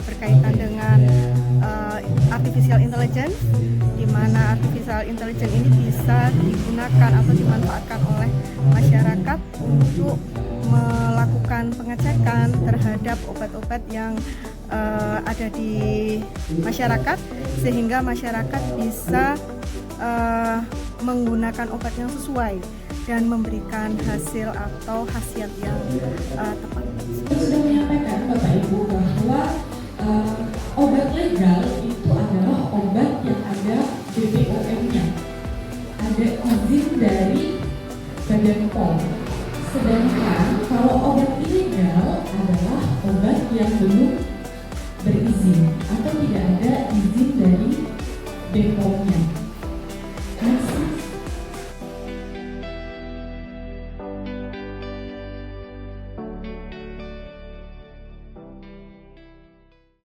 berkaitan dengan artificial intelligence, di mana artificial intelligence ini bisa digunakan atau dimanfaatkan oleh masyarakat untuk melakukan pengecekan terhadap obat-obat yang ada di masyarakat, sehingga masyarakat bisa menggunakan obat yang sesuai dan memberikan hasil atau khasiat yang tepat. Sudah menyampaikan Bapak Ibu bahwa obat legal itu adalah obat yang ada BPOM-nya, ada izin dari Badan POM. Sedangkan kalau obat ilegal adalah obat yang belum berizin atau tidak